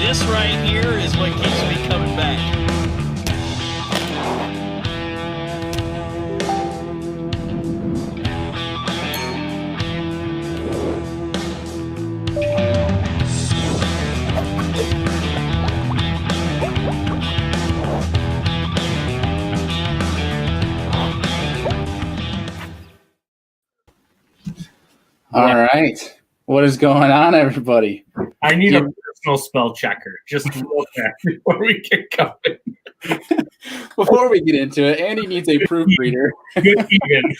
This right here is what keeps me coming back. All right. What is going on, everybody? I need a personal spell checker just real fast before we get going. Before we get into it, Andy needs a proofreader. Good even.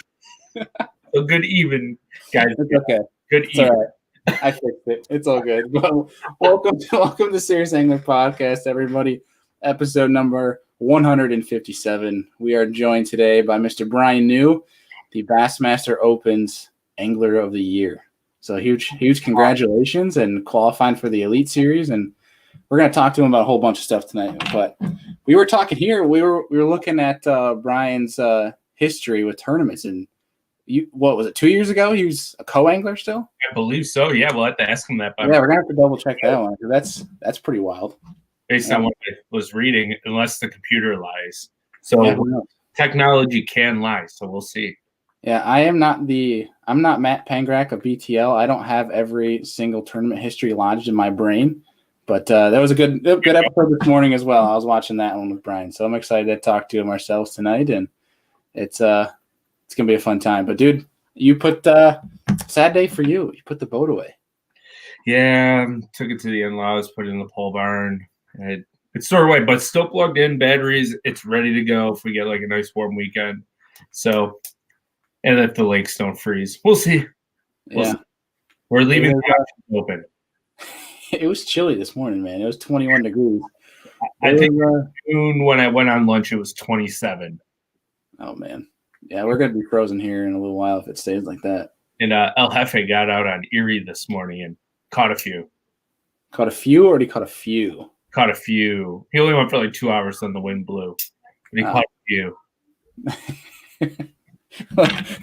So good even, guys. It's okay. Good It's even. all right. I fixed it. It's all good. Well, welcome to Serious Angler Podcast, everybody. Episode number 157. We are joined today by Mr. Bryan New, the Bassmaster Opens Angler of the Year. So huge congratulations and qualifying for the Elite Series. And we're going to talk to him about a whole bunch of stuff tonight. But we were talking here. We were looking at Bryan's history with tournaments. And what was it? 2 years ago, he was a co-angler still. I believe so. Yeah, we'll have to ask him that. Yeah, we're gonna have to double check that one because that's pretty wild. Based on what I was reading, unless the computer lies. So technology can lie. So we'll see. Yeah, I'm not Matt Pangrak of BTL. I don't have every single tournament history lodged in my brain, but that was a good episode this morning as well. I was watching that one with Bryan, so I'm excited to talk to him ourselves tonight, and it's gonna be a fun time. But dude, you put sad day for you. You put the boat away. Yeah, took it to the in-laws, put it in the pole barn. It's stored away, but still plugged in, batteries. It's ready to go if we get like a nice warm weekend. So. And if the lakes don't freeze, we'll see. Yeah, We're leaving the options open. It was chilly this morning, man. It was 21 degrees. I think June when I went on lunch, it was 27. Oh man, yeah, we're gonna be frozen here in a little while if it stays like that. And El Jefe got out on Erie this morning and caught a few. Caught a few, or he caught a few? Caught a few. He only went for like 2 hours, then the wind blew. But he caught a few.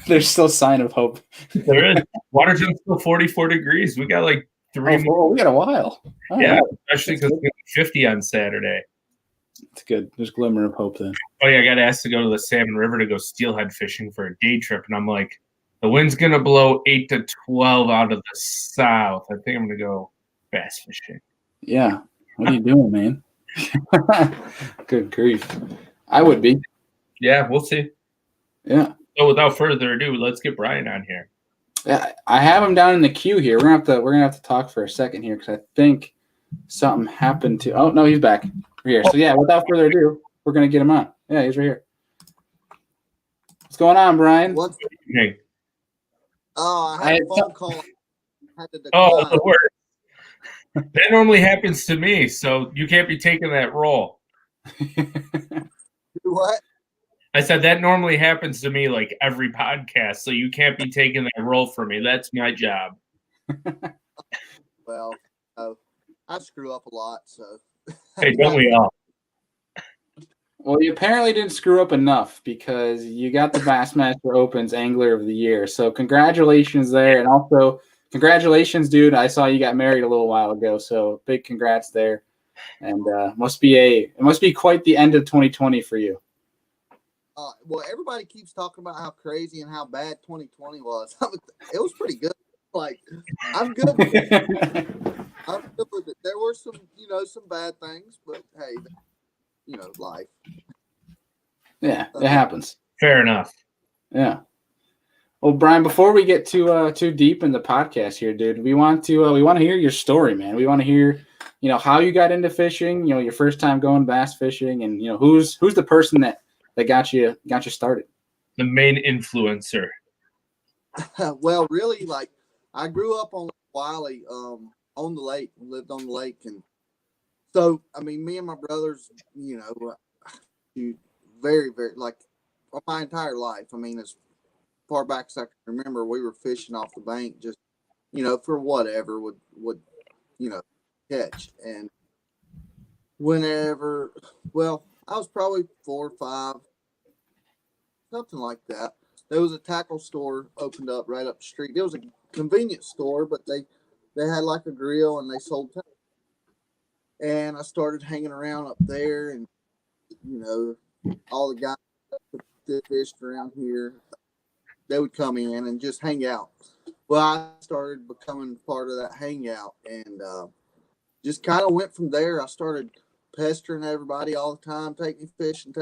There's still a sign of hope. There is. Water temp's still 44 degrees. We got like 3 more. We got a while. Yeah, especially because it's going to be 50 on Saturday. It's good. There's a glimmer of hope then. Oh, yeah, I got asked to go to the Salmon River to go steelhead fishing for a day trip. And I'm like, the wind's going to blow 8 to 12 out of the south. I think I'm going to go bass fishing. Yeah. What are you doing, man? Good grief. I would be. Yeah, we'll see. Yeah. So without further ado, let's get Bryan on here. Yeah, I have him down in the queue here. We're gonna have to talk for a second here because I think something happened to. Oh no, he's back here. So yeah, without further ado, we're gonna get him on. Yeah, he's right here. What's going on, Bryan? What's hey. Oh, I had a phone call. Oh, the worst. That normally happens to me, so you can't be taking that role. What? I said that normally happens to me like every podcast, so you can't be taking that role for me. That's my job. Well, I screw up a lot, so. Hey, don't we all? Well, you apparently didn't screw up enough because you got the Bassmaster Opens Angler of the Year. So congratulations there, and also congratulations, dude. I saw you got married a little while ago, so big congrats there. And it must be quite the end of 2020 for you. Well, everybody keeps talking about how crazy and how bad 2020 was. It was pretty good. Like, I'm good with it. I'm good with it. There were some bad things, but hey, life. Yeah, it happens. Fair enough. Yeah. Well, Bryan, before we get too deep in the podcast here, dude, we want to hear your story, man. We want to hear, how you got into fishing, your first time going bass fishing, and who's the person that got you started? The main influencer. Well, really, like I grew up on Wiley, on the lake, lived on the lake, and so I mean, me and my brothers, very, very like my entire life. I mean, as far back as I can remember, we were fishing off the bank, just for whatever would catch, and whenever, well. I was probably 4 or 5, something like that. There was a tackle store opened up right up the street. It was a convenience store, but they had like a grill and they sold tackle. And I started hanging around up there, and all the guys that fished around here, they would come in and just hang out. Well, I started becoming part of that hangout, and just kind of went from there. I started pestering everybody all the time, take me fishing,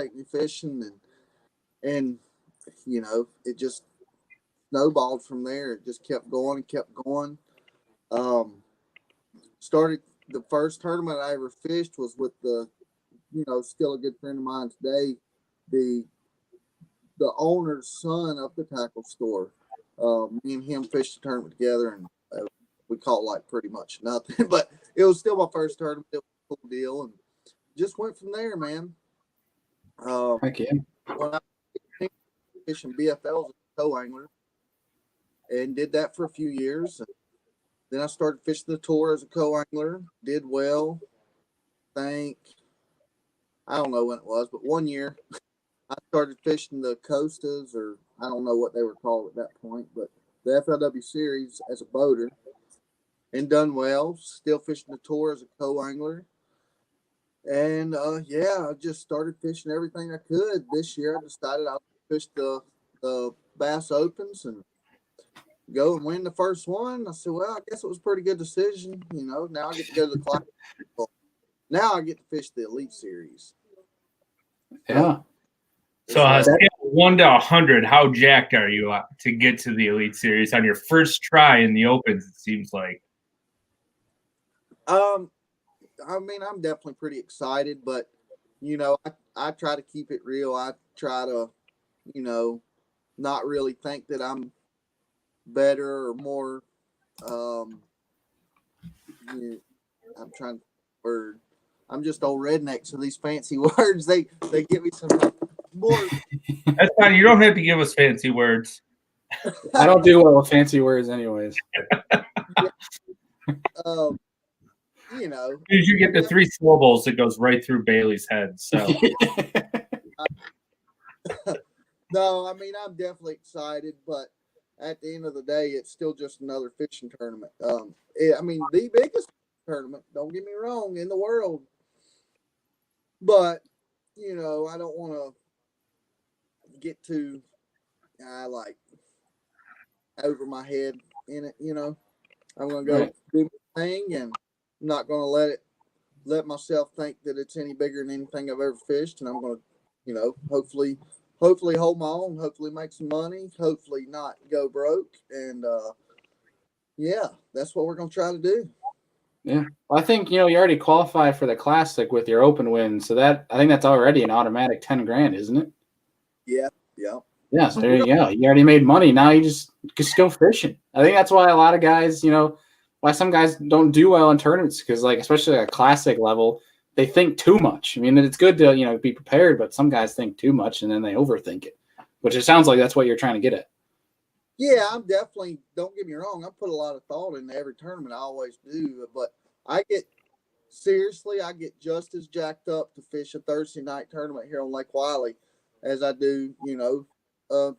and it just snowballed from there. It just kept going and kept going. Started the first tournament I ever fished was with still a good friend of mine today, the owner's son of the tackle store. Me and him fished a tournament together, and we caught like pretty much nothing, but it was still my first tournament. It was a cool deal, and just went from there, man. Heck yeah. When I was fishing BFLs as a co-angler, and did that for a few years. And then I started fishing the tour as a co-angler, did well. I don't know when it was, but one year I started fishing the Costas, or I don't know what they were called at that point, but the FLW series as a boater, and done well. Still fishing the tour as a co-angler. And I just started fishing everything I could. This year I decided I would fish the Bass Opens and go and win the first one. I said, well, I guess it was a pretty good decision. Now I get to go to the class. Now I get to fish the Elite Series. Yeah. So on a scale of 1 to 100, how jacked are you to get to the Elite Series on your first try in the Opens, it seems like? I mean, I'm definitely pretty excited, but, I try to keep it real. I try to, not really think that I'm better or more. I'm trying to word. I'm just old redneck, so these fancy words, they give me some more. That's fine. You don't have to give us fancy words. I don't do well with fancy words anyways. As you get the 3 syllables, it goes right through Bailey's head. So no, I mean, I'm definitely excited, but at the end of the day, it's still just another fishing tournament. The biggest tournament, don't get me wrong, in the world. But, I don't want to get too, over my head in it, I'm going to go do my thing, and I'm not going to let myself think that it's any bigger than anything I've ever fished. And I'm going to, hopefully hold my own, hopefully make some money, hopefully not go broke. And, that's what we're going to try to do. Yeah. Well, I think, you already qualified for the Classic with your open win. So I think that's already an automatic 10 grand, isn't it? Yeah. Yeah. Yeah. So there you go. You already made money. Now you just go fishing. I think that's why a lot of guys, why some guys don't do well in tournaments, because especially a Classic level, they think too much. I mean, it's good to, be prepared, but some guys think too much and then they overthink it, which it sounds like that's what you're trying to get at. Yeah, I'm definitely, don't get me wrong, I put a lot of thought into every tournament. I always do, but I get just as jacked up to fish a Thursday night tournament here on Lake Wiley as I do, a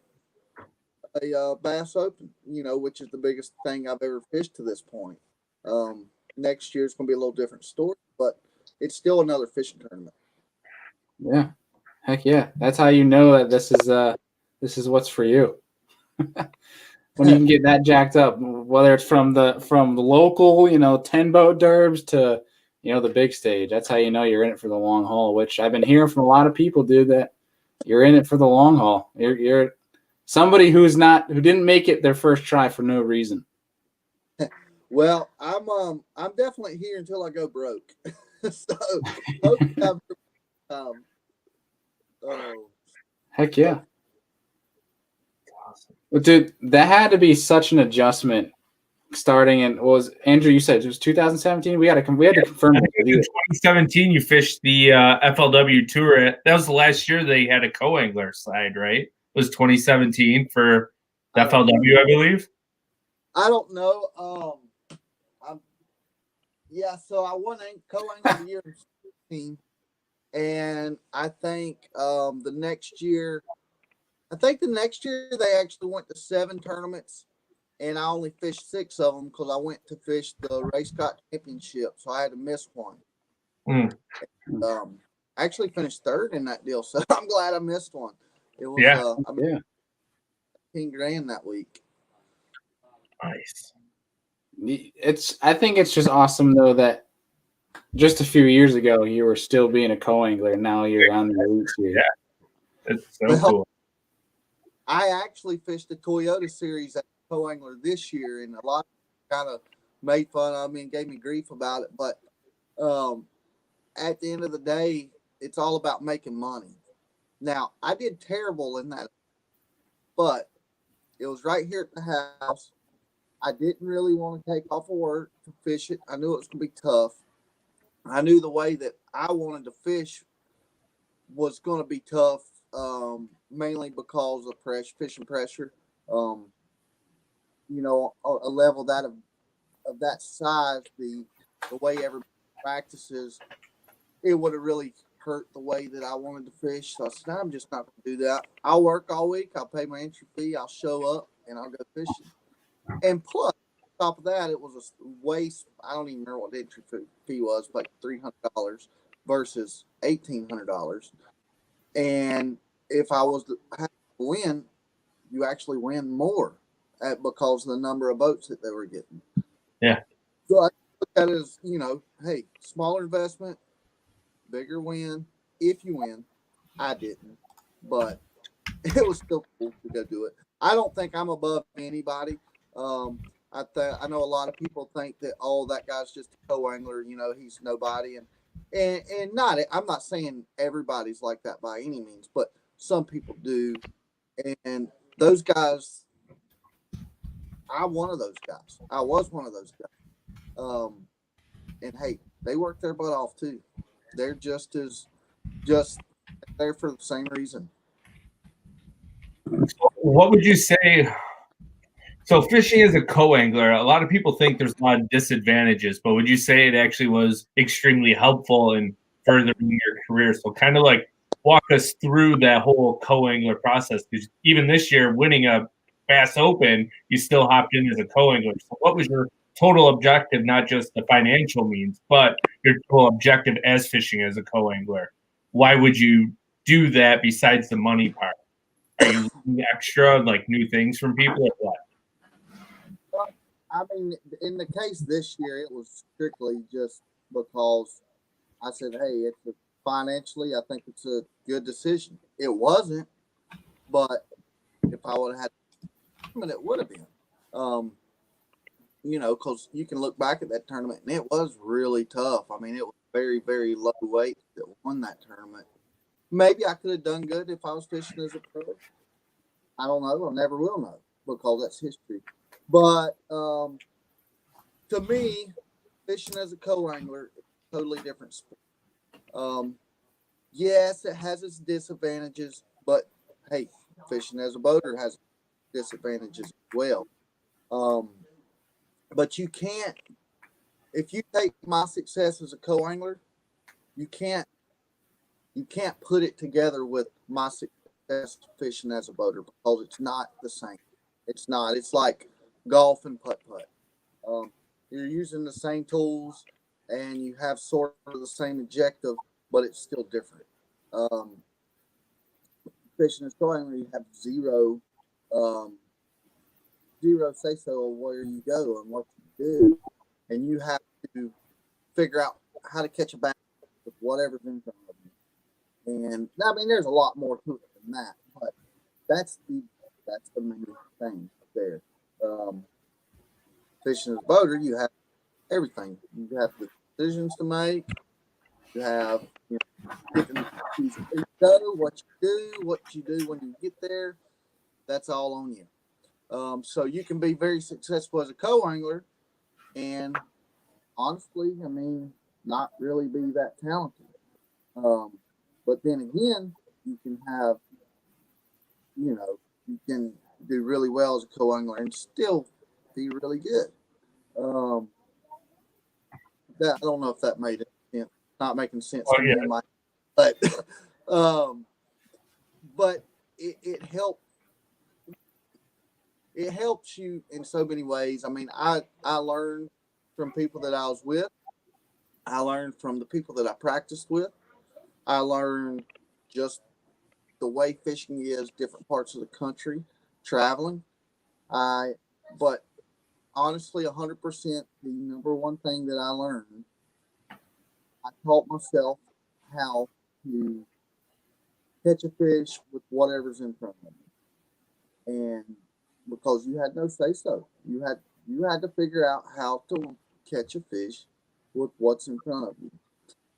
Bass Open, which is the biggest thing I've ever fished to this point. Next year it's going to be a little different story, but it's still another fishing tournament. Yeah. Heck yeah. That's how you know that this is what's for you. When you can get that jacked up, whether it's from the local, 10 boat derbs to, the big stage, that's how you know you're in it for the long haul, which I've been hearing from a lot of people, dude, that you're in it for the long haul. You're somebody who didn't make it their first try for no reason. Well, I'm definitely here until I go broke. So, heck yeah. Dude, that had to be such an adjustment starting in, Andrew, you said it was 2017? We had to confirm it. In 2017, you fished the FLW Tour. That was the last year they had a co-angler side, right? It was 2017 for the FLW, I believe. I don't know. So I won co-angler of the year in 2016, and I think the next year they actually went to 7 tournaments, and I only fished 6 of them because I went to fish the Race Scott Championship, so I had to miss one. Mm. I actually finished third in that deal, so I'm glad I missed one. It was Yeah. I made $10,000 that week. Nice. I think it's just awesome though that just a few years ago you were still being a co-angler, and now you're on the elite series. Yeah. It's so cool. I actually fished the Toyota Series as a co-angler this year, and a lot of people kind of made fun of me and gave me grief about it. But at the end of the day, it's all about making money. Now, I did terrible in that, but it was right here at the house. I didn't really want to take off of work to fish it. I knew it was going to be tough. I knew the way that I wanted to fish was going to be tough, mainly because of fishing pressure. You know, a level that of that size, the way everybody practices, it would have really hurt the way that I wanted to fish. So I said, I'm just not going to do that. I'll work all week. I'll pay my entry fee. I'll show up and I'll go fishing. And plus, on top of that, it was a waste. I don't even remember what the entry fee was, like $300 versus $1,800. And if I was to have to win, you actually win more because of the number of boats that they were getting. Yeah. So I look at it as, you know, hey, smaller investment, bigger win. If you win, I didn't, but it was still cool to go do it. I don't think I'm above anybody. I know a lot of people think that, oh, that guy's just a co-angler, you know, he's nobody, and not. I'm not saying everybody's like that by any means, but some people do, and those guys. I'm one of those guys. I was one of those guys. And hey, they work their butt off too. They're just there for the same reason. What would you say? So fishing as a co-angler, a lot of people think there's a lot of disadvantages, but would you say it actually was extremely helpful in furthering your career? So kind of like walk us through that whole co-angler process, because even this year, winning a Bass Open, you still hopped in as a co-angler. So what was your total objective, not just the financial means, but your total objective as fishing as a co-angler? Why would you do that besides the money part? Are you looking extra, like new things from people, or what? I mean, in the case this year, it was strictly just because I said, hey, financially, I think it's a good decision. It wasn't, but if I would have had it would have been. You know, because you can look back at that tournament, and it was really tough. I mean, it was very, very low weight that won that tournament. Maybe I could have done good if I was fishing as a pro. I don't know. I never will know because that's history. But to me, fishing as a co-angler is a totally different sport. Yes, it has its disadvantages, but hey, fishing as a boater has disadvantages as well. But you can't, if you take my success as a co-angler, you can't put it together with my success fishing as a boater because it's not the same. It's not. It's like golf and putt-putt. You're using the same tools and you have sort of the same objective, but it's still different. Fishing as co-angler, you have zero say-so of where you go and what you do, and you have to figure out how to catch a bass with whatever's in front of you. And I mean, there's a lot more to it than that, but that's the main thing there. Fishing as a boater, you have everything. You have the decisions to make. You have different things where you go, what you do when you get there. That's all on you. So you can be very successful as a co-angler, and honestly, I mean, not really be that talented. But then again, you can have, you can do really well as a co-angler and still be really good. That I don't know if that made sense. Not making sense to me in my, but but it helped. It helps you in so many ways. I mean, I learned from people that I was with, I learned from the people that I practiced with. I learned just the way fishing is, different parts of the country, traveling. But honestly, 100%, the number one thing that I learned, I taught myself how to catch a fish with whatever's in front of me. And because you had no say so, you had to figure out how to catch a fish with what's in front of you.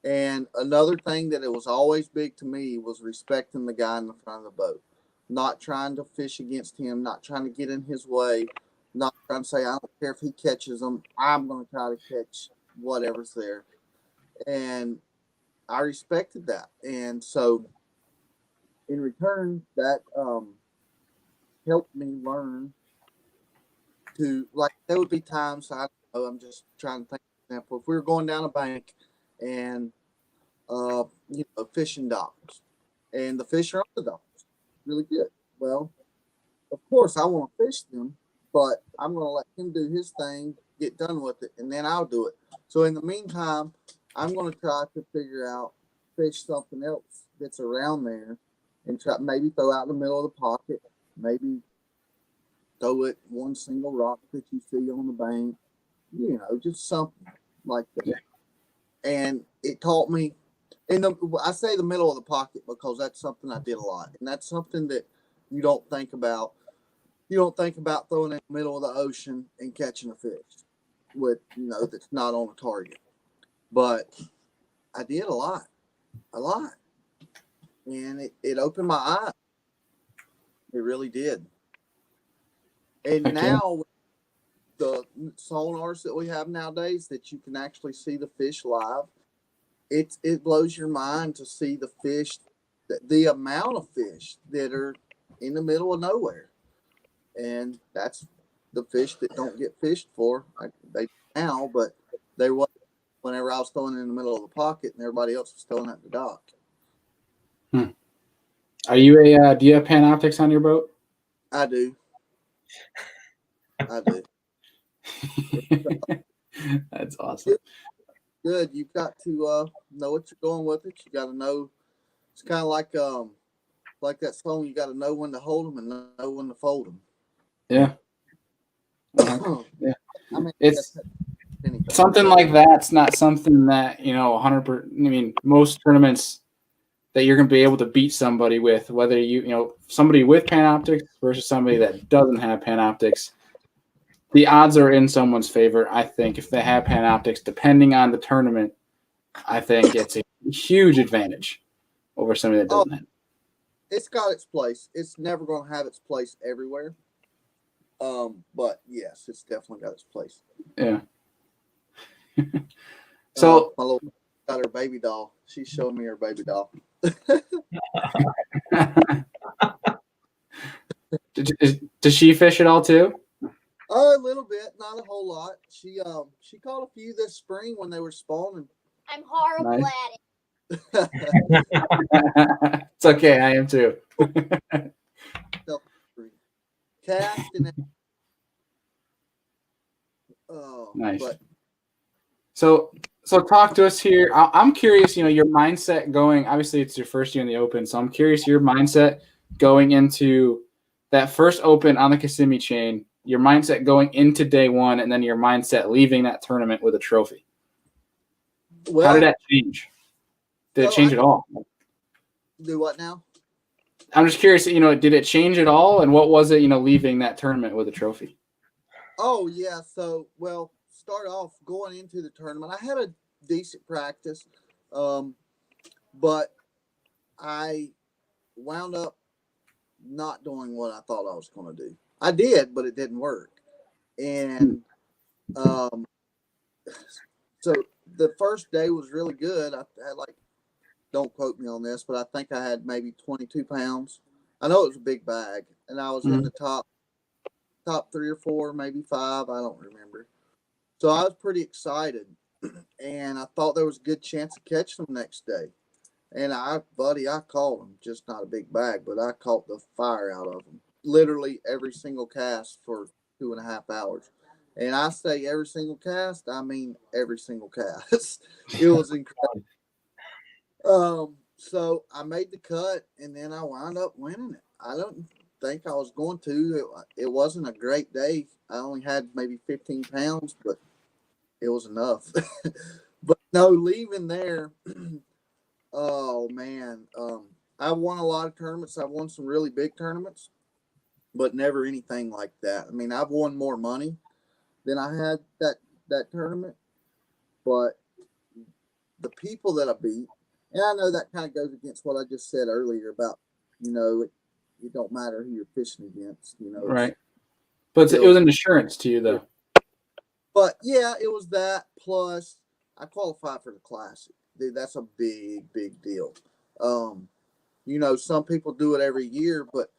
And another thing that it was always big to me was respecting the guy in the front of the boat, not trying to fish against him, not trying to get in his way, not trying to say, I don't care if he catches them, I'm going to try to catch whatever's there. And I respected that. And so in return, that helped me learn to, like, there would be times, I'm just trying to think, for example, if we were going down a bank and fishing docks, and the fish are on the docks, really good. Well, of course, I want to fish them, but I'm going to let him do his thing, get done with it, and then I'll do it. So in the meantime, I'm going to try to figure out, fish something else that's around there, and try maybe throw out in the middle of the pocket, maybe throw it one single rock that you see on the bank, just something like that. Yeah. And it taught me, I say the middle of the pocket because that's something I did a lot. And that's something that you don't think about. You don't think about throwing in the middle of the ocean and catching a fish with, that's not on a target. But I did a lot. And it opened my eyes. It really did. And now with the sonars that we have nowadays that you can actually see the fish live, it blows your mind to see the fish, the amount of fish that are in the middle of nowhere. And that's the fish that don't get fished for. They now, but they were whenever I was throwing in the middle of the pocket and everybody else was throwing at the dock. Are you do you have Panoptics on your boat? I do. That's awesome. Good. You've got to know what you're going with it. You got to know. It's kind of like that song. You got to know when to hold them and know when to fold them. Yeah. Yeah. I mean, it's something like that's not something that 100%. I mean, most tournaments that you're going to be able to beat somebody with, whether somebody with Panoptics versus somebody that doesn't have Panoptics. The odds are in someone's favor, I think, if they have Panoptics, depending on the tournament. I think it's a huge advantage over somebody that doesn't have. It's got its place. It's never going to have its place everywhere. But yes, it's definitely got its place. Yeah. So my little got her baby doll. She's showing me her baby doll. Does she fish at all too? A little bit, not a whole lot. She caught a few this spring when they were spawning. I'm horrible at it. It's okay, I am too. Cast and nice. So talk to us here. I'm curious, your mindset going, obviously it's your first year in the Open, so I'm curious your mindset going into that first Open on the Kissimmee chain, your mindset going into day one, and then your mindset leaving that tournament with a trophy. Well, how did that change? Did it change at all? Do what now? I'm just curious, did it change at all? And what was it, leaving that tournament with a trophy? Oh, yeah. So, start off going into the tournament. I had a decent practice, but I wound up not doing what I thought I was going to do. I did, but it didn't work. And so the first day was really good. I had don't quote me on this, but I think I had maybe 22 pounds. I know it was a big bag, and I was in the top 3 or 4, maybe 5. I don't remember. So I was pretty excited, and I thought there was a good chance of catching them next day. And I caught them, just not a big bag, but I caught the fire out of them. Literally every single cast for 2.5 hours. And I say every single cast, I mean every single cast. It was incredible. So I made the cut, and then I wound up winning it. I don't think I was going to. It wasn't a great day. I only had maybe 15 pounds, but it was enough. But no, leaving there, oh man, I won a lot of tournaments. I've won some really big tournaments, but never anything like that. I mean, I've won more money than I had that tournament, but the people that I beat, and I know that kind of goes against what I just said earlier about, it don't matter who you're fishing against, Right. But it was an assurance to you, though. But yeah, it was that. Plus, I qualified for the Classic. Dude, that's a big, big deal. Some people do it every year, but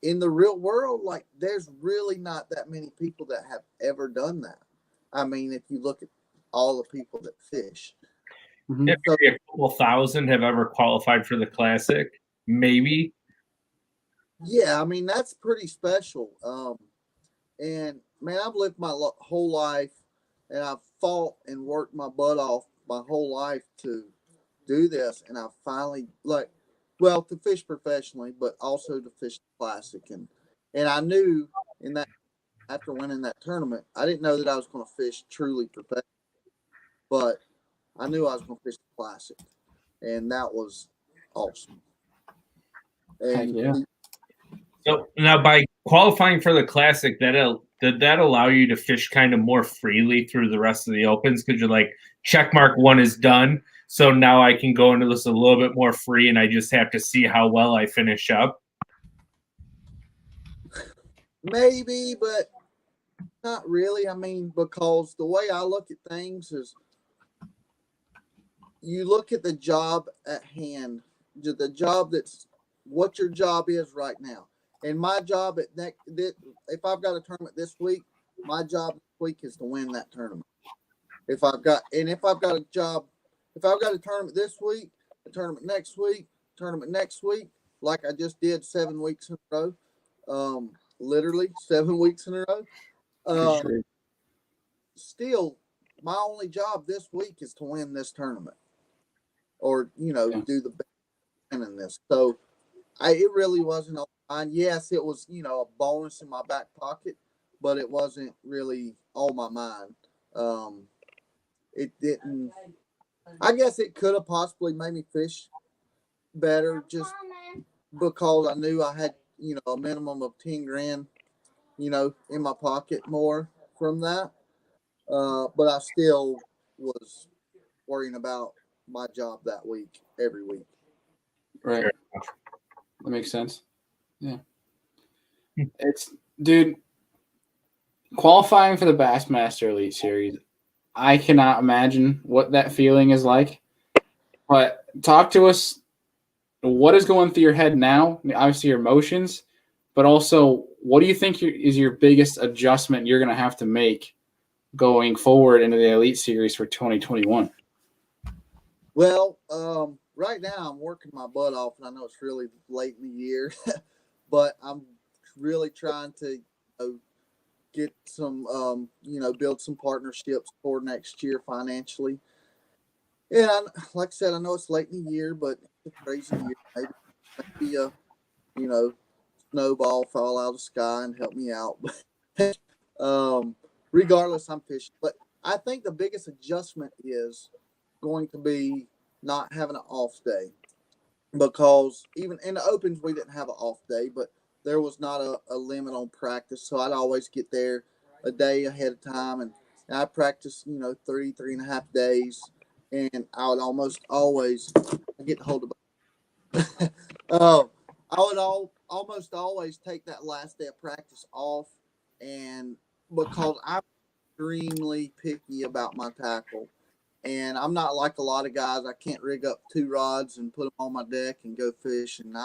in the real world, like, there's really not that many people that have ever done that. I mean, if you look at all the people that fish. Mm-hmm. Maybe a couple thousand have ever qualified for the Classic, maybe. Yeah, I mean, that's pretty special. And man, I've lived my whole life, and I've fought and worked my butt off my whole life to do this, and I finally to fish professionally, but also to fish the Classic, and I knew in that after winning that tournament, I didn't know that I was going to fish truly professionally, but I knew I was going to fish the Classic, and that was awesome. And yeah. So now, by qualifying for the Classic, did that allow you to fish kind of more freely through the rest of the Opens? Because you're like, check mark 1 is done, so now I can go into this a little bit more free, and I just have to see how well I finish up. Maybe, but not really. I mean, because the way I look at things is, you look at the job at hand, the job that's what your job is right now. And my job if I've got a tournament this week, my job this week is to win that tournament. If I've got a tournament this week, a tournament next week, like I just did 7 weeks in a row, literally 7 weeks in a row. Sure. Still, my only job this week is to win this tournament, or do the best in this. So, it really wasn't on mine. Yes, it was a bonus in my back pocket, but it wasn't really on my mind. It didn't. I guess it could have possibly made me fish better, just because I knew I had a minimum of 10 grand, in my pocket more from that. But I still was worrying about my job that week, every week. Right. That makes sense. Yeah. Dude, qualifying for the Bassmaster Elite Series, I cannot imagine what that feeling is like. But talk to us. What is going through your head now? Obviously, your emotions, but also, what do you think is your biggest adjustment you're going to have to make going forward into the Elite Series for 2021? Well, right now I'm working my butt off, and I know it's really late in the year, but I'm really trying to get some, build some partnerships for next year financially. And like I said, I know it's late in the year, but it's a crazy year. Maybe a, snowball fall out of the sky and help me out. Regardless, I'm fishing. But I think the biggest adjustment is going to be not having an off day, because even in the Opens we didn't have an off day, but there was not a limit on practice, so I'd always get there a day ahead of time, and I practice 3.5 days, and I would almost always get hold of I would almost always take that last day of practice off, and because I'm extremely picky about my tackle. And I'm not like a lot of guys. I can't rig up 2 rods and put them on my deck and go fish. And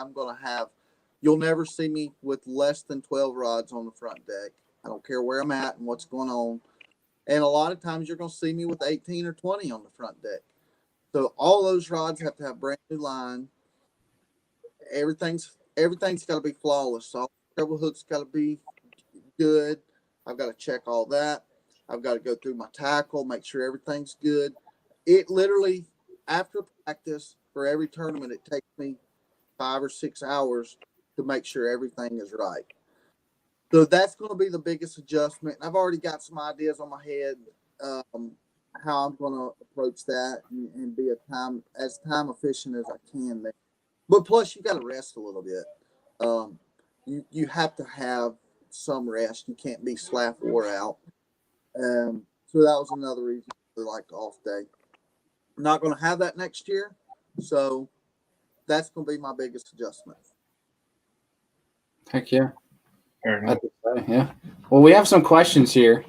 you'll never see me with less than 12 rods on the front deck. I don't care where I'm at and what's going on. And a lot of times you're going to see me with 18 or 20 on the front deck. So all those rods have to have brand new line. Everything's got to be flawless. All treble hooks got to be good. I've got to check all that. I've got to go through my tackle, make sure everything's good. It literally, after practice for every tournament, it takes me 5 or 6 hours to make sure everything is right. So that's going to be the biggest adjustment. I've already got some ideas on my head how I'm going to approach that and be as time efficient as I can there. But plus, you got to rest a little bit. You have to have some rest. You can't be slap wore out. So that was another reason I like the off day. I'm not going to have that next year, so that's going to be my biggest adjustment. Heck yeah. Fair enough. Yeah. Well, we have some questions here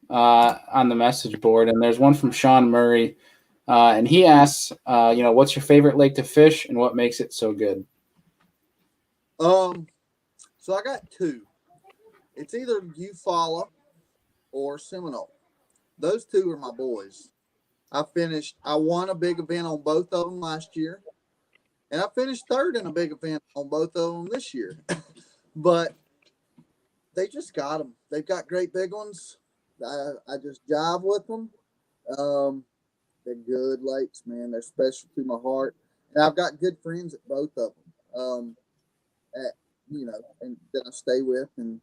on the message board, and there's one from Sean Murray, and he asks, what's your favorite lake to fish, and what makes it so good? So I got 2. It's either Eufaula or Seminole. Those 2 are my boys. I won a big event on both of them last year, and I finished 3rd in a big event on both of them this year. But they just got them. They've got great big ones. I just jive with them. They're good lakes, man. They're special to my heart. And I've got good friends at both of them, and that I stay with. And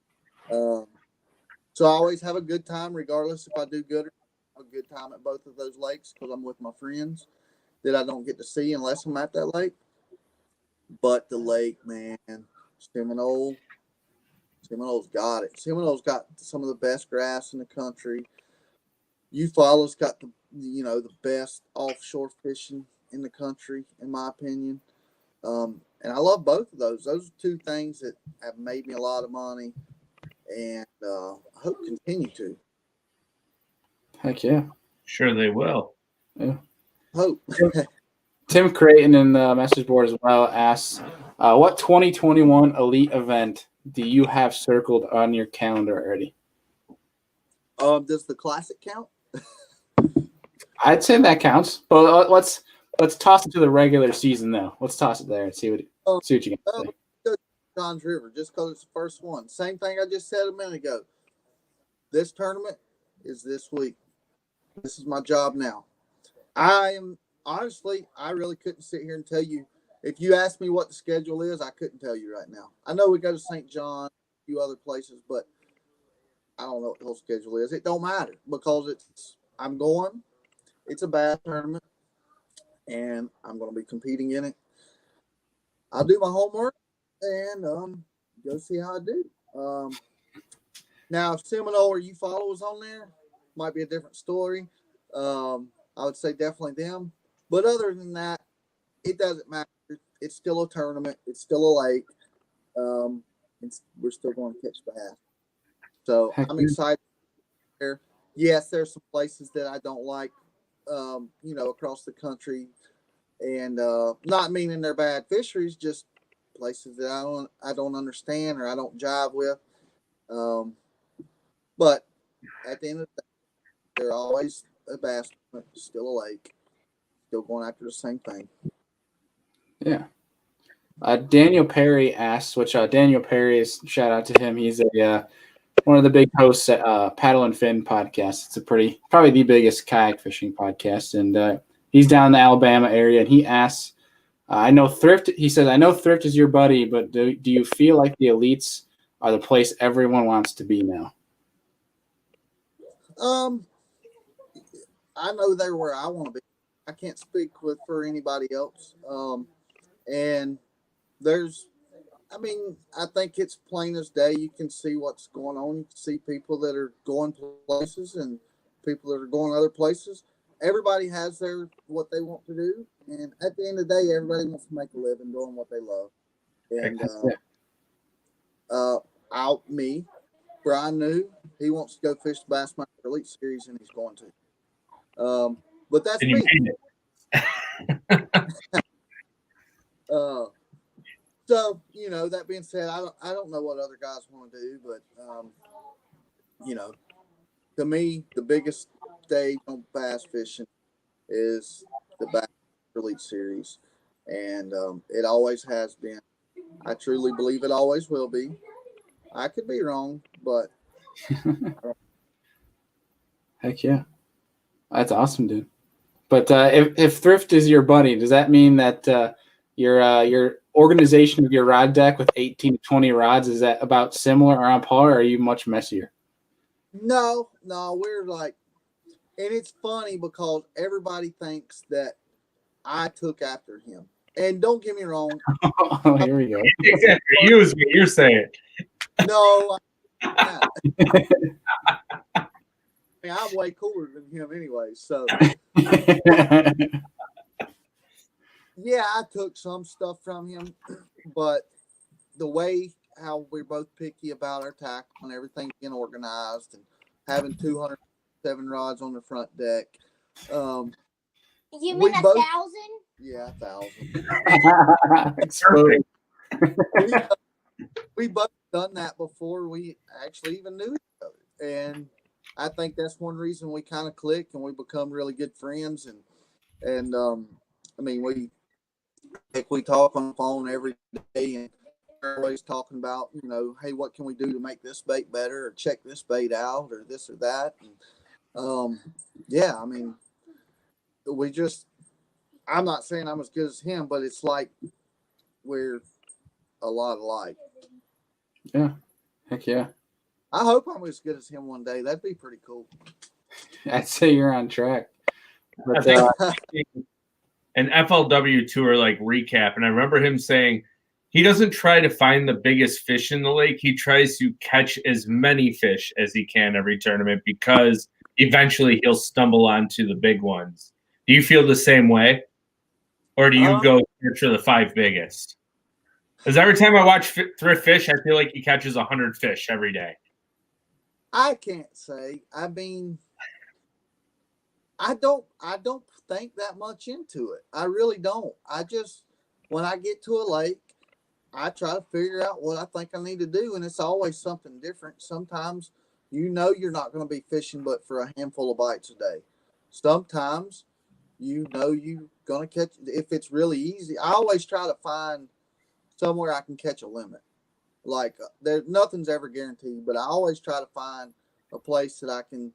so I always have a good time, regardless if I do good or not. Have a good time at both of those lakes because I'm with my friends that I don't get to see unless I'm at that lake. But the lake, man, Seminole's got it. Seminole's got some of the best grass in the country. Eufaula's got the best offshore fishing in the country, in my opinion. And I love both of those. Those are 2 things that have made me a lot of money, and I hope continue to. Heck yeah. Sure they will. Yeah. Hope. Tim Creighton in the message board as well asks, what 2021 elite event do you have circled on your calendar already? Does the Classic count? I'd say that counts, but let's toss it to the regular season though. Let's toss it there and see what you can say. Johns River, just because it's the first one. Same thing I just said a minute ago. This tournament is this week. This is my job now. I really couldn't sit here and tell you. If you asked me what the schedule is, I couldn't tell you right now. I know we go to St. John, a few other places, but I don't know what the whole schedule is. It don't matter because I'm going. It's a bass tournament, and I'm going to be competing in it. I'll do my homework and go see how I do. Now, if Seminole or Eufaula was on there, might be a different story. I would say definitely them. But other than that, it doesn't matter. It's still a tournament. It's still a lake. We're still going to catch bass. So I'm excited there. Yes, there's some places that I don't like, across the country. And not meaning they're bad fisheries, just places that I don't understand or I don't jive with. But at the end of the day, they're always a bass tournament, still a lake, still going after the same thing. Yeah. Daniel Perry asks, which Daniel Perry is, shout out to him. He's one of the big hosts at Paddle and Fin podcast. It's probably the biggest kayak fishing podcast. And he's down in the Alabama area. And he asks, I know Thrift is your buddy, but do you feel like the elites are the place everyone wants to be now? I know they're where I want to be. I can't speak for anybody else. And I think it's plain as day. You can see what's going on. You can see people that are going places and people that are going other places. Everybody has what they want to do. And at the end of the day, everybody wants to make a living doing what they love. And Bryan knew he wants to go fish the Bassmaster Elite Series, and he's going to. But that's me. So, that being said, I don't know what other guys want to do, but, to me, the biggest stage on bass fishing is the Bass Elite Series. And it always has been. I truly believe it always will be. I could be wrong, but Heck yeah. That's awesome, dude. But if thrift is your buddy, does that mean that your organization of your rod deck with 18 to 20 rods, is that about similar or on par, or are you much messier? No, we're like, and it's funny because everybody thinks that I took after him. And don't get me wrong. Oh, here we go. Exactly. You is what you're saying. No, I mean, I'm way cooler than him anyway. So, yeah, I took some stuff from him, but the way how we're both picky about our tackle and everything being organized and having 207 rods on the front deck. You mean 1,000? Yeah, 1,000. We both done that before we actually even knew each other. And I think that's one reason we kind of click and we become really good friends. And I mean, we talk on the phone every day and we're always talking about, hey, what can we do to make this bait better or check this bait out or this or that. And, yeah, I mean, I'm not saying I'm as good as him, but it's like we're a lot alike. Yeah. Heck yeah. I hope I'm as good as him one day. That'd be pretty cool. I'd say you're on track. But, an FLW tour like recap, and I remember him saying he doesn't try to find the biggest fish in the lake. He tries to catch as many fish as he can every tournament because eventually he'll stumble onto the big ones. Do you feel the same way? Or do you go for the 5 biggest? Because every time I watch Thrift Fish, I feel like he catches 100 fish every day. I can't say. I mean, I don't think that much into it. I really don't. I just, when I get to a lake, I try to figure out what I think I need to do, and it's always something different. Sometimes you're not going to be fishing but for a handful of bites a day. Sometimes you're going to catch, if it's really easy. I always try to find somewhere I can catch a limit. Like, nothing's ever guaranteed, but I always try to find a place that I can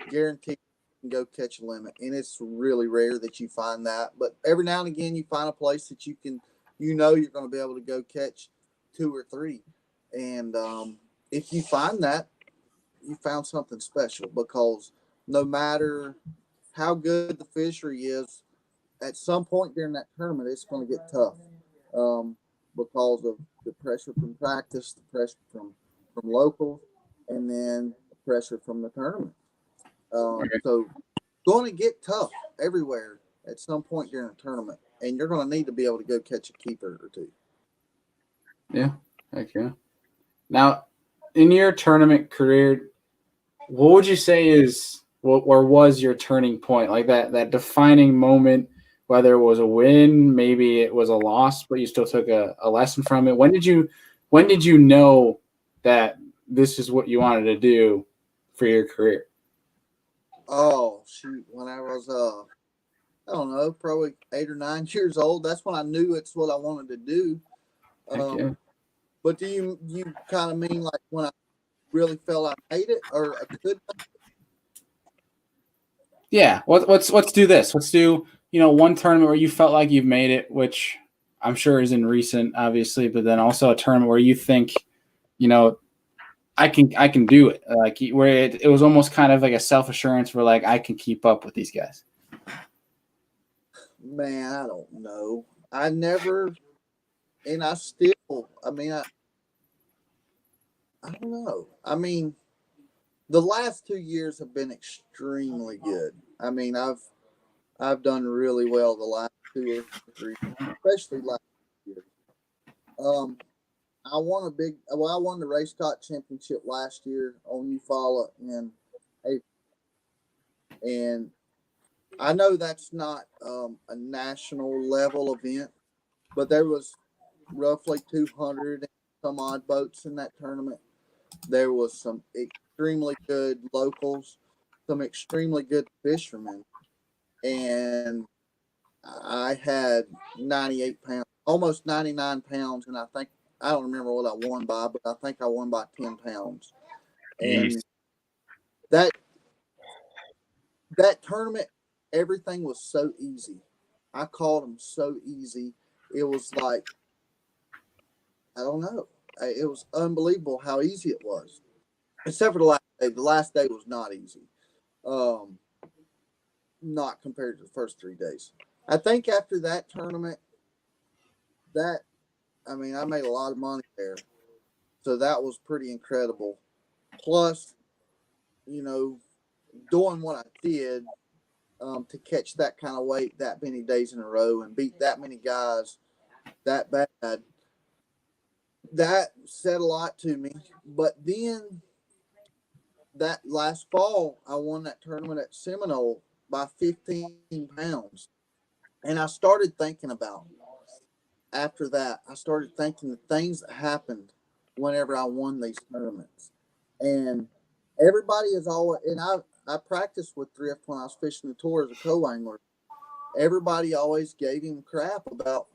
guarantee and go catch a limit. And it's really rare that you find that. But every now and again, you find a place that you're going to be able to go catch 2 or 3. And if you find that, you found something special, because no matter how good the fishery is, at some point during that tournament, it's going to get tough because of the pressure from practice, the pressure from locals, and then the pressure from the tournament. So going to get tough everywhere at some point during a tournament, and you're going to need to be able to go catch a keeper or 2. Yeah, heck yeah. Now, in your tournament career, what would you say is or was your turning point, like that defining moment? Whether it was a win, maybe it was a loss, but you still took a lesson from it. When did you know that this is what you wanted to do for your career? Oh, shoot. When I was, I don't know, probably 8 or 9 years old, that's when I knew it's what I wanted to do. Yeah. But do you kind of mean like when I really felt I made it or I could? Yeah. Let's do this. Let's do, one tournament where you felt like you've made it, which I'm sure is in recent, obviously, but then also a tournament where you think, I can do it. Like where it was almost kind of like a self-assurance where like I can keep up with these guys. Man, I don't know. I never, and I still, I don't know. I mean, the last 2 years have been extremely good. I mean, I've done really well the last 2 or 3, especially last year. I won the Race Caught Championship last year on Eufaula in April. And I know that's not a national level event, but there was roughly 200 and some odd boats in that tournament. There was some extremely good locals, some extremely good fishermen, and I had 98 pounds, almost 99 pounds, and I don't remember what I won by, but I think I won by 10 pounds. And that tournament, everything was so easy. I called them so easy. It was like, I don't know. It was unbelievable how easy it was. Except for the last day. The last day was not easy. Not compared to the first 3 days. I think after that tournament, I made a lot of money there. So that was pretty incredible. Plus, doing what I did to catch that kind of weight that many days in a row and beat that many guys that bad, that said a lot to me. But then that last fall, I won that tournament at Seminole by 15 pounds. And I started thinking about, after that, the things that happened whenever I won these tournaments. And everybody is always, and I practiced with Thrift when I was fishing the tour as a co-angler. Everybody always gave him crap about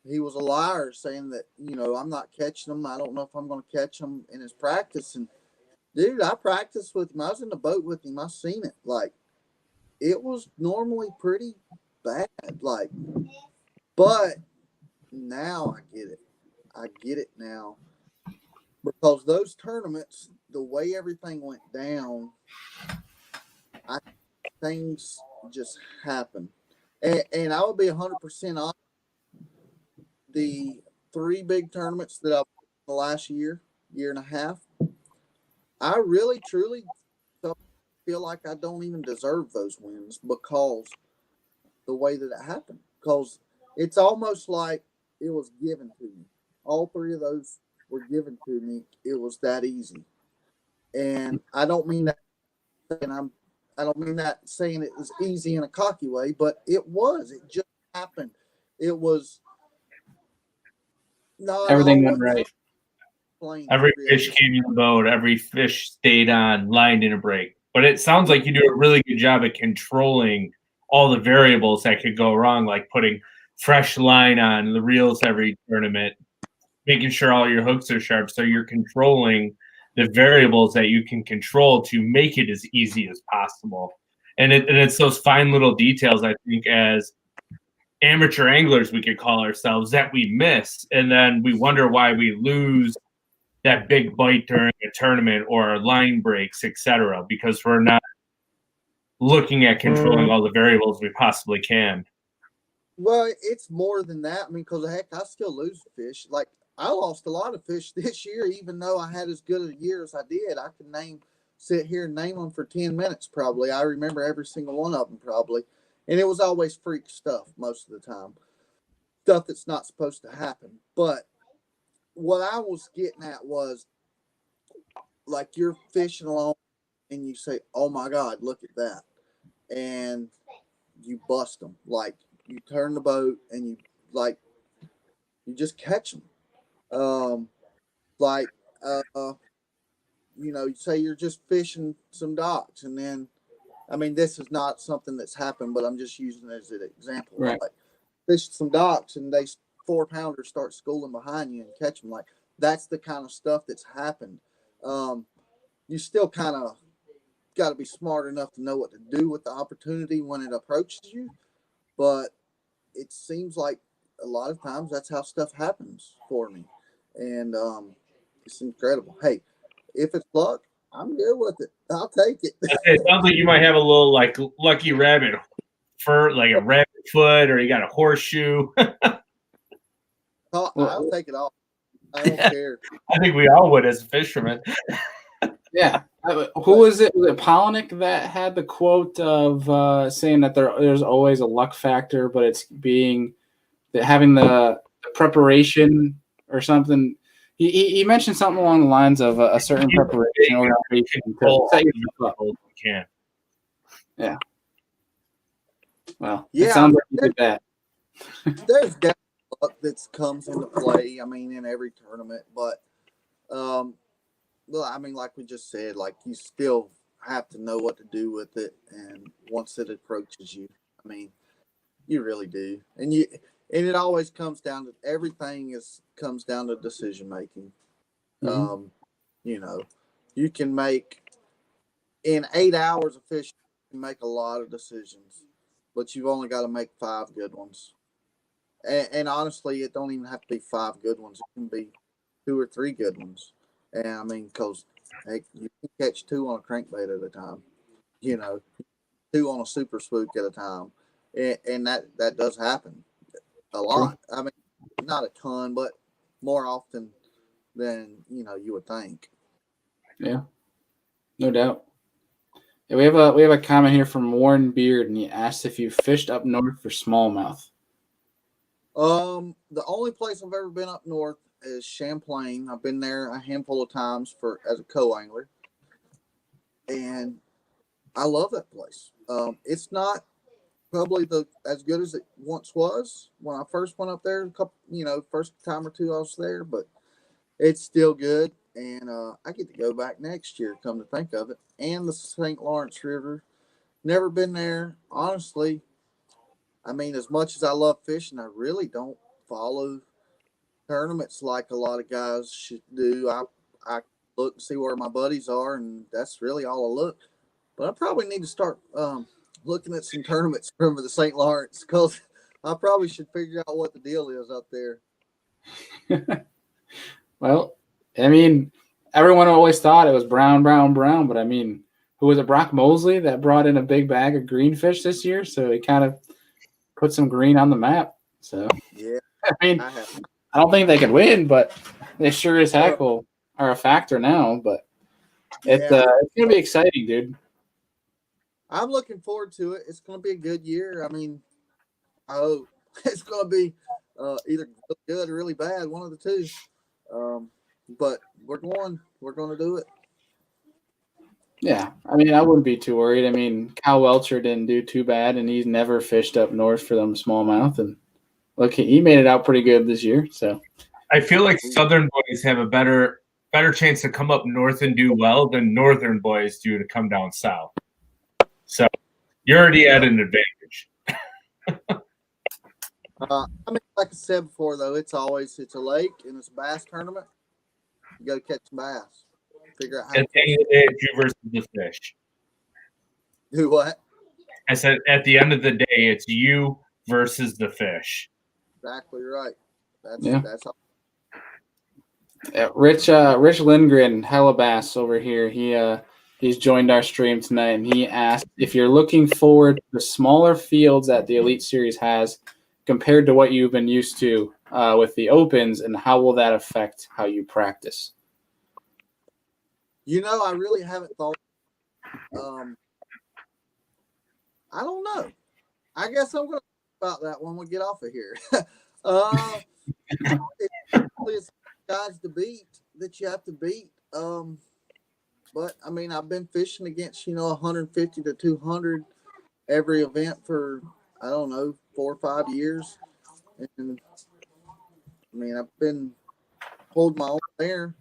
he was a liar, saying that, I'm not catching them. I don't know if I'm going to catch them in his practice. And dude, I practiced with him. I was in the boat with him. I seen it. Like, it was normally pretty bad. Like, but now I get it. I get it now. Because those tournaments, the way everything went down, things just happened. And I would be 100% honest. The 3 big tournaments that I've won the last year and a half, I really, truly feel like I don't even deserve those wins because the way that it happened. Because it's almost like it was given to me. All 3 of those were given to me. It was that easy. And I don't mean that, and I don't mean that saying it was easy in a cocky way, but it was. It just happened. It was not Everything went right. Every fish came in the boat. Every fish stayed on, line in a break. But it sounds like you do a really good job at controlling all the variables that could go wrong, like putting fresh line on the reels every tournament, making sure all your hooks are sharp. So you're controlling the variables that you can control to make it as easy as possible. And it's those fine little details, I think, as amateur anglers, we could call ourselves, that we miss. And then we wonder why we lose that big bite during a tournament or line breaks, etc., because we're not looking at controlling all the variables we possibly can. Well, it's more than that. I mean, because heck, I still lose fish. Like, I lost a lot of fish this year, even though I had as good a year as I did. I could sit here and name them for 10 minutes probably. I remember every single one of them probably. And it was always freak stuff most of the time. Stuff that's not supposed to happen. But what I was getting at was, like, you're fishing along and you say, oh my God, look at that. And you bust them. Like, you turn the boat and you just catch them. You say you're just fishing some docks, and then, I mean, this is not something that's happened, but I'm just using it as an example. Right. Like, fish some docks and they 4-pounders start schooling behind you and catch them. Like, that's the kind of stuff that's happened. You still kind of got to be smart enough to know what to do with the opportunity when it approaches you. But it seems like a lot of times that's how stuff happens for me. And it's incredible. Hey, if it's luck, I'm good with it. I'll take it. It sounds like you might have a little, like, lucky rabbit fur, like a rabbit foot, or you got a horseshoe. I'll take it all. I don't care. I think we all would as a fisherman. Yeah. Who was it? Was it Polnick that had the quote of saying that there's always a luck factor, but it's having the preparation or something? He mentioned something along the lines of a certain preparation or set yourself up. Yeah. Yeah. Well, it sounds like you did that. There's definitely luck that comes into play. I mean, in every tournament, but well, I mean, like we just said, like, you still have to know what to do with it, and once it approaches you, I mean, you really do, and it always comes down to comes down to decision making. Mm-hmm. You can make in 8 hours of fishing, you can make a lot of decisions, but you've only got to make 5 good ones. And honestly, it don't even have to be 5 good ones. It can be 2 or 3 good ones. And I mean, because you can catch 2 on a crankbait at a time, 2 on a super spook at a time. And that does happen a lot. True. I mean, not a ton, but more often than, you would think. Yeah, no doubt. Yeah, we have a comment here from Warren Beard, and he asked if you fished up north for smallmouth. The only place I've ever been up north is Champlain. I've been there a handful of times as a co-angler, and I love that place. It's not probably as good as it once was when I first went up there. First time or two I was there, but it's still good. And I get to go back next year, come to think of it. And the St. Lawrence River. Never been there. Honestly, I mean, as much as I love fishing, I really don't follow tournaments like a lot of guys should do. I look and see where my buddies are, and that's really all I look. But I probably need to start looking at some tournaments from the St. Lawrence, because I probably should figure out what the deal is up there. Well, I mean, everyone always thought it was brown, but I mean, who was it, Brock Mosley, that brought in a big bag of green fish this year? So he kind of put some green on the map. So, yeah, I mean, I don't think they could win, but they sure as heck are a factor now. But it's going to be exciting, dude. I'm looking forward to it. It's going to be a good year. I mean, I hope it's going to be either good or really bad, one of the two. But we're going to do it. Yeah, I mean, I wouldn't be too worried. I mean, Cal Welcher didn't do too bad, and he's never fished up north for them smallmouth. And look, he made it out pretty good this year. So I feel like Southern boys have a better chance to come up north and do well than Northern boys do to come down south. So you're already at an advantage. I mean, like I said before, though, it's a lake and it's a bass tournament. You got to catch some bass. Figure out how. At the end of the day, it's you versus the fish. Do what? I said at the end of the day, it's you versus the fish. Exactly right. That's all. Yeah, Rich Lindgren, hella bass over here. He's joined our stream tonight, and he asked if you're looking forward to the smaller fields that the Elite Series has compared to what you've been used to with the Opens, and how will that affect how you practice? I really haven't thought. I don't know. I guess I'm going to talk about that when we get off of here. It's guys to beat that you have to beat. But I mean, I've been fishing against 150 to 200 every event for, I don't know, 4 or 5 years, and I mean, I've been holding my own there.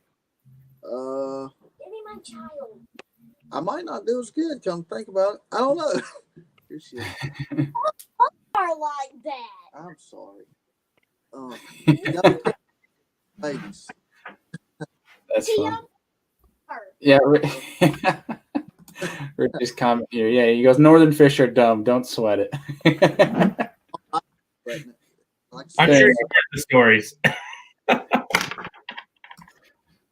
I might not do as good. Come think about it. I don't know. Here she is. Are like that. I'm sorry. Ladies. That's fun. Yeah. Rich's comment here. Yeah, he goes, Northern fish are dumb. Don't sweat it. I'm sure you've heard the stories.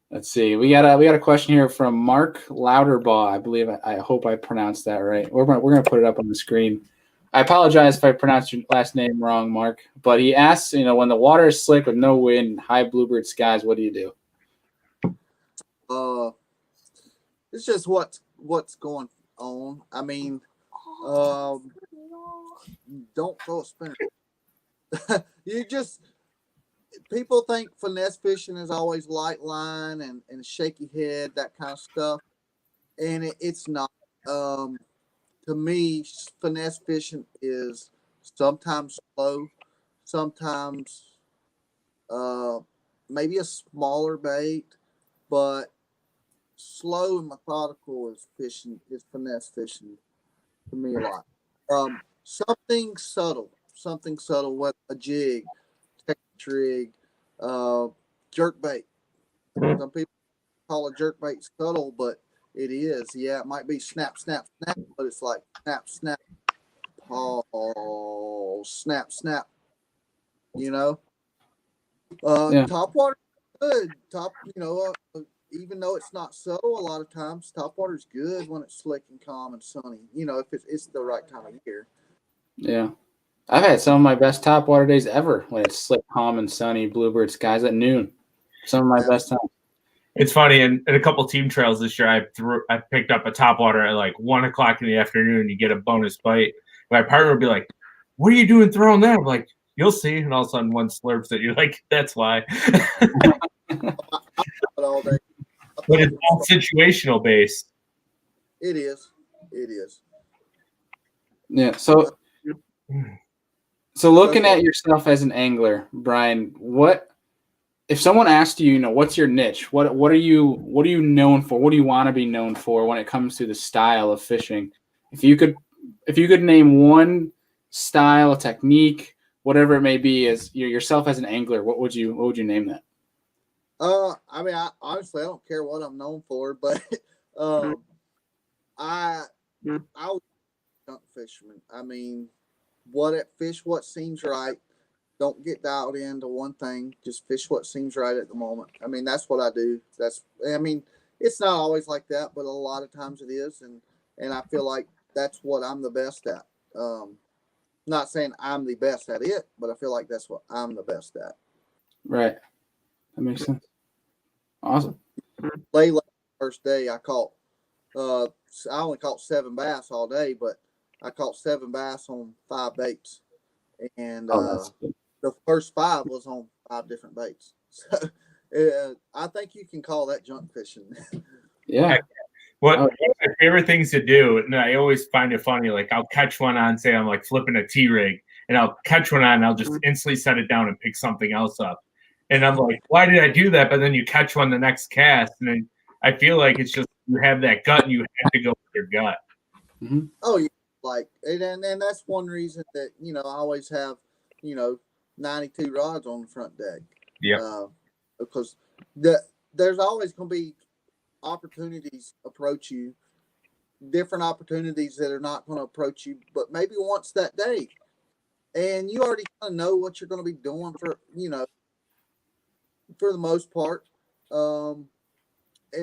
Let's see. We got a question here from Mark Louderbaugh. I believe I hope I pronounced that right. We're gonna put it up on the screen. I apologize if I pronounced your last name wrong, Mark. But he asks, when the water is slick with no wind, high bluebird skies, what do you do? It's just what's going on. I mean, don't throw a spinner. People think finesse fishing is always light line and shaky head, that kind of stuff. And it's not. To me, finesse fishing is sometimes slow, sometimes maybe a smaller bait, but slow and methodical is finesse fishing to me a lot. Something subtle, with a jig, trig, jerk bait. Some people call a jerk bait subtle, but It is. Yeah, it might be snap, snap, snap, but it's like snap, snap, pause, snap, snap. You know, Yeah. top water good. Even though it's not subtle, a lot of times top water's good when it's slick and calm and sunny. You know, if it's the right time of year. Yeah. I've had some of my best top water days ever when it's slick, calm, and sunny, bluebird skies at noon. Some of my best times. It's funny, in a couple team trails this year, I picked up a topwater at like 1 o'clock in the afternoon. You get a bonus bite. My partner would be like, "What are you doing throwing that?" I'm like, "You'll see." And all of a sudden, one slurps it. You're like, "That's why." All day. But it's all situational based. It is. It is. Yeah. So looking at yourself as an angler, Bryan, what if someone asked you, what's your niche? What are you known for? What do you want to be known for when it comes to the style of fishing? If you could name one style, a technique, whatever it may be, as yourself as an angler, what would you name that? I mean, honestly, I don't care what I'm known for, but I was a junk fisherman. I mean, fish what seems right. Don't get dialed into one thing. Just fish what seems right at the moment. I mean, that's what I do. It's not always like that, but a lot of times it is, and I feel like that's what I'm the best at. Not saying I'm the best at it, but I feel like that's what I'm the best at. Right. That makes sense. Awesome. Late first day, I only caught 7 bass all day, but I caught 7 bass on 5 baits, and the first 5 was on 5 different baits. So I think you can call that junk fishing. Yeah. One of my favorite things to do, and I always find it funny, like I'll catch one on, say I'm like flipping a T-rig, and I'll catch one on, and I'll just instantly set it down and pick something else up. And I'm like, why did I do that? But then you catch one the next cast, and then I feel like it's just you have that gut, and you have to go with your gut. Mm-hmm. Oh, yeah. And that's one reason that, I always have, 92 rods on the front deck. Yeah. Because there's always going to be opportunities approach you, different opportunities that are not going to approach you, but maybe once that day. And you already kind of know what you're going to be doing for the most part. And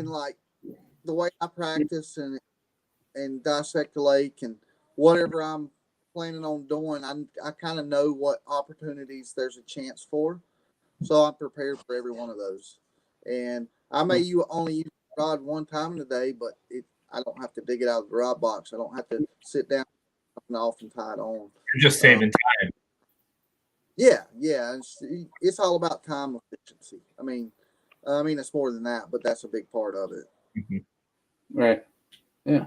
like the way I practice and dissect the lake and whatever I'm planning on doing, I kind of know what opportunities there's a chance for. So I'm prepared for every one of those. And I may only use the rod one time in the day, but I don't have to dig it out of the rod box. I don't have to sit down and off and tie it on. You're just saving time. Yeah. It's all about time efficiency. I mean, it's more than that, but that's a big part of it. Mm-hmm. Right. Yeah.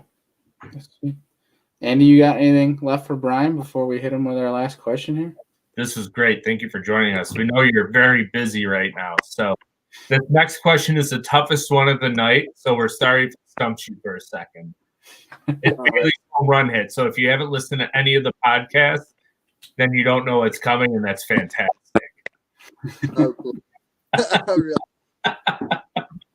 Andy, you got anything left for Bryan before we hit him with our last question here? This is great. Thank you for joining us. We know you're very busy right now. So the next question is the toughest one of the night. So we're sorry to stump you for a second. It's Bailey's home run hit. So if you haven't listened to any of the podcasts, then you don't know what's coming, and that's fantastic. Oh, cool. Really?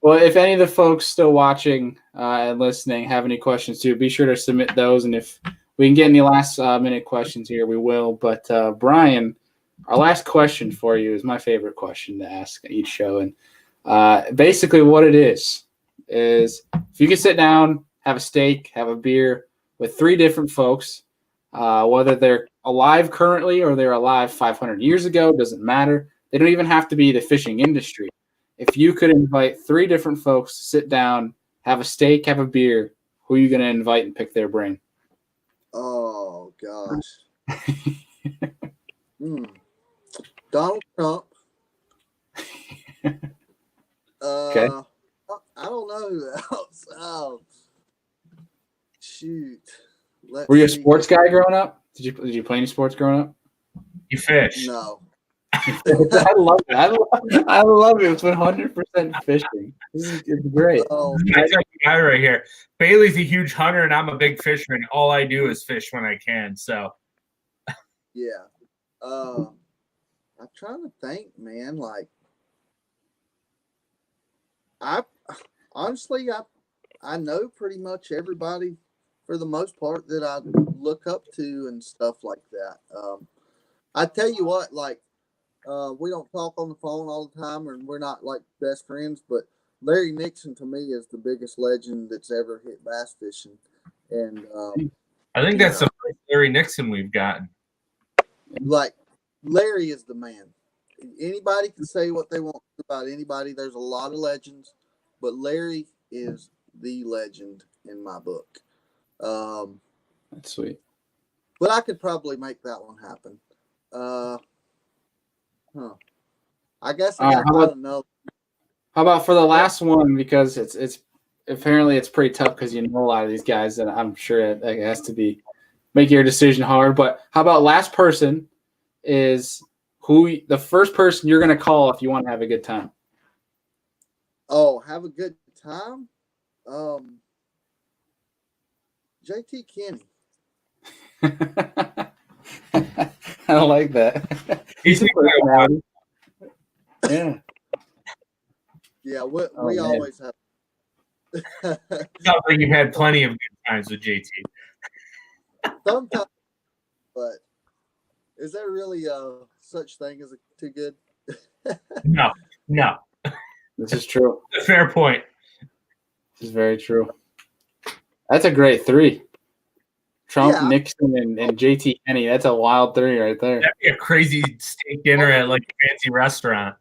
Well, if any of the folks still watching and listening have any questions too, be sure to submit those. And if we can get any last minute questions here, we will. But Bryan, our last question for you is my favorite question to ask each show. And basically what it is if you could sit down, have a steak, have a beer with 3 different folks, whether they're alive currently or they're alive 500 years ago, doesn't matter. They don't even have to be the fishing industry. If you could invite 3 different folks to sit down, have a steak, have a beer, who are you going to invite and pick their brain? Oh, gosh. Donald Trump. Okay. I don't know who else. Oh, shoot. Were you a sports guy growing up? Did you play any sports growing up? You fish. No. I love it. I love it. It's 100% fishing. It's great. Oh, I got the guy right here. Bailey's a huge hunter, and I'm a big fisherman. All I do is fish when I can. So, yeah. I'm trying to think, man. Like, I I know pretty much everybody for the most part that I look up to and stuff like that. I tell you what, like, we don't talk on the phone all the time, and we're not like best friends, but Larry Nixon to me is the biggest legend that's ever hit bass fishing. And I think that's the first Larry Nixon we've gotten. like, Larry is the man. Anybody can say what they want about anybody. There's a lot of legends, but Larry is the legend in my book. That's sweet. But I could probably make that one happen. I guess I don't know. How about for the last one, because it's apparently it's pretty tough because you know a lot of these guys, and I'm sure it has to be make your decision hard. But how about last person is the first person you're going to call if you want to have a good time? Oh, have a good time? JT Kenny. I like that. He's a personality. Yeah. Yeah, we always have. Sounds like you've had plenty of good times with JT. Sometimes, but is there really such thing as too good? No. This is true. A fair point. This is very true. That's a great three. Trump, Yeah. Nixon, and JT Kenny. That's a wild three right there. That'd be a crazy steak dinner at like a fancy restaurant.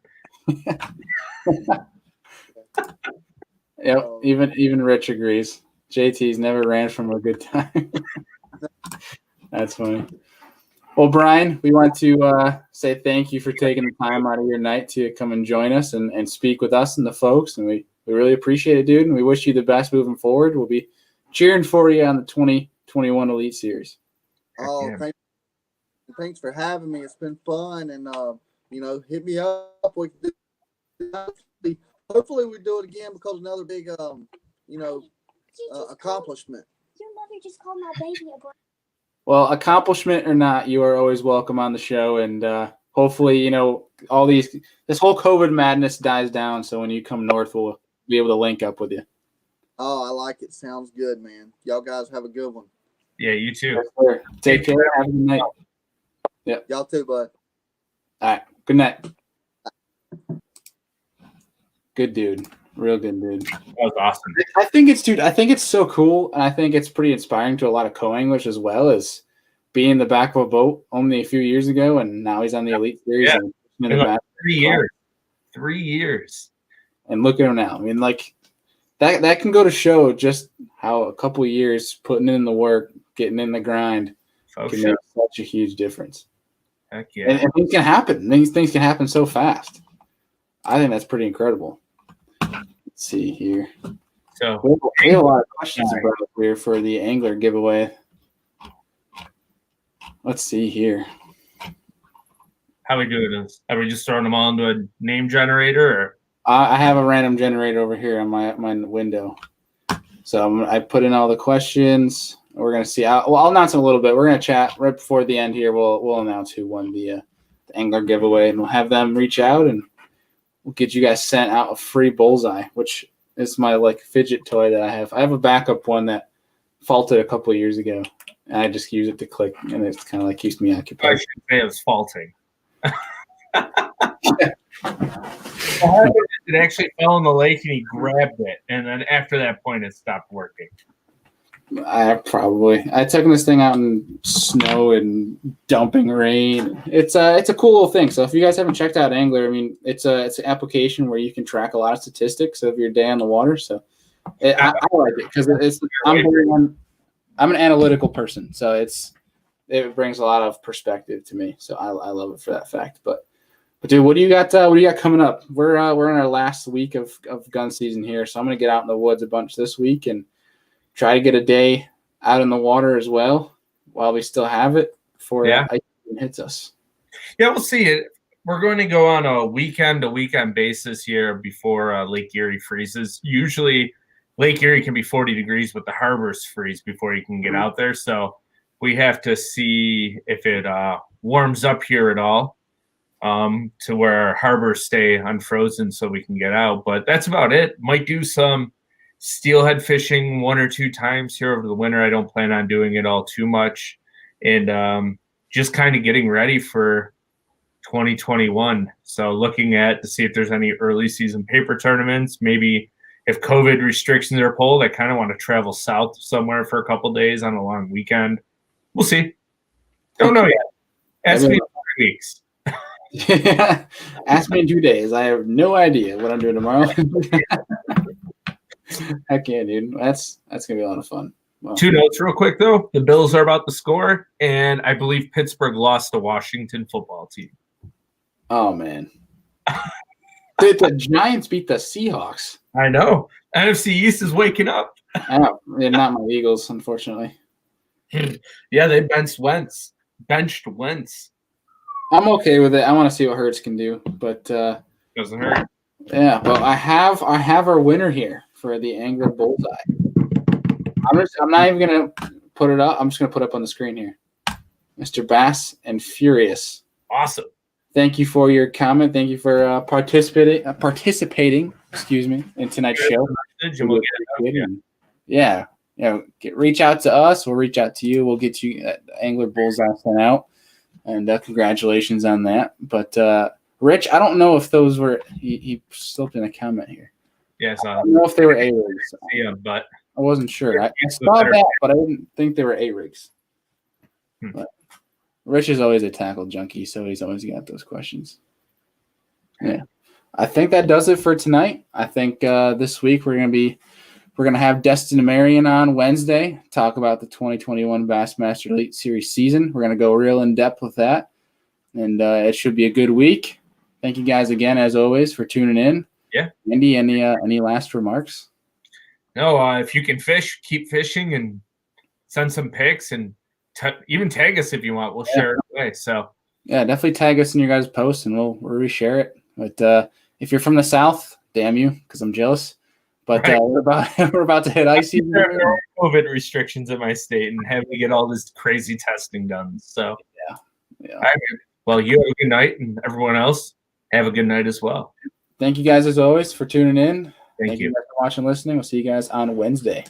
Yep, even Rich agrees. JT's never ran from a good time. That's funny. Well, Bryan, we want to say thank you for taking the time out of your night to come and join us and speak with us and the folks. And we really appreciate it, dude. And we wish you the best moving forward. We'll be cheering for you on the 2021 Elite Series. Oh, thanks for having me. It's been fun, and hit me up. Hopefully we do it again because another big accomplishment. Your mother just called my baby a boy. Well, accomplishment or not, you are always welcome on the show, and hopefully, this whole COVID madness dies down. So when you come north, we'll be able to link up with you. Oh, I like it. Sounds good, man. Y'all guys have a good one. Yeah, you too. Yes, sir. Take care. Have a good night. Yep. Y'all too, bud. All right. Good night. Good dude. Real good dude. That was awesome. I think it's so cool, and I think it's pretty inspiring to a lot of co-anglers as well, as being in the back of a boat only a few years ago, and now he's on the Elite Series. Yeah. And in the back 3 years. 3 years. And look at him now. I mean, like, that can go to show just how a couple of years putting in the work, getting in the grind, can make such a huge difference. Heck yeah. And things can happen. Things can happen so fast. I think that's pretty incredible. Let's see here. So we have a lot of questions about here for the Anglr giveaway. Let's see here. how are we doing this? Are we just throwing them all into a name generator? Or? I have a random generator over here on my window. So I put in all the questions. We're going to see. I'll announce in a little bit. We're going to chat right before the end here. We'll announce who won the Anglr giveaway, and we'll have them reach out, and we'll get you guys sent out a free Bullseye, which is my fidget toy that I have. I have a backup one that faulted a couple of years ago, and I just use it to click, and it's kind of keeps me occupied. I should say it was faulting. It actually fell in the lake, and he grabbed it, and then after that point, it stopped working. I took this thing out in snow and dumping rain. It's a cool little thing. So if you guys haven't checked out Anglr, I mean, it's an application where you can track a lot of statistics of your day on the water. So I like it because I'm an analytical person, so it brings a lot of perspective to me. So I love it for that fact. But dude, what do you got coming up? We're in our last week of gun season here, so I'm gonna get out in the woods a bunch this week and try to get a day out in the water as well while we still have it before ice hits us. Yeah, we'll see it. We're going to go on a weekend-to-weekend basis here before Lake Erie freezes. Usually, Lake Erie can be 40 degrees, but the harbors freeze before you can get out there. So we have to see if it warms up here at all to where our harbors stay unfrozen so we can get out. But that's about it. Might do some steelhead fishing 1 or 2 times here over the winter. I don't plan on doing it all too much. And just kind of getting ready for 2021. So looking to see if there's any early season paper tournaments. Maybe if COVID restrictions are pulled, I kind of want to travel south somewhere for a couple of days on a long weekend. We'll see. Don't know yet. Ask me in 3 weeks. Yeah. Ask me in 2 days. I have no idea what I'm doing tomorrow. Heck yeah, dude. That's gonna be a lot of fun. Wow. 2 notes real quick though. The Bills are about to score, and I believe Pittsburgh lost to Washington football team. Oh man. Dude, the Giants beat the Seahawks. I know. NFC East is waking up. I know. They're not my Eagles, unfortunately. Yeah, they benched Wentz. I'm okay with it. I want to see what Hurts can do, but Doesn't hurt. yeah. But I have our winner here for the Anglr Bullseye. I'm not even gonna put it up. I'm just gonna put it up on the screen here. Mr. Bass and Furious. Awesome. Thank you for your comment. Thank you for participating. Excuse me, in tonight's show. Yeah. Reach out to us. We'll reach out to you. We'll get you Anglr Bullseye sent out. And congratulations on that. But Rich, I don't know if those were he slipped in a comment here. Yes, I don't know if they were A-rigs. Yeah, but I wasn't sure. I saw that, but I didn't think they were A-rigs. But Rich is always a tackle junkie, so he's always got those questions. Yeah. I think that does it for tonight. I think this week we're gonna have Destin Marion on Wednesday, talk about the 2021 Bassmaster Elite Series season. We're gonna go real in depth with that, and it should be a good week. Thank you guys again, as always, for tuning in. Yeah, Andy, any last remarks? No, if you can fish, keep fishing, and send some pics, and even tag us if you want. We'll share it away. So yeah, definitely tag us in your guys' posts, and we'll reshare it. But if you're from the South, damn you, because I'm jealous. But right. we're about to hit ice season. There are COVID restrictions in my state, and having to get all this crazy testing done. So yeah. All right, well, you have a good night, and everyone else have a good night as well. Thank you guys as always for tuning in. Thank you guys for watching and listening. We'll see you guys on Wednesday.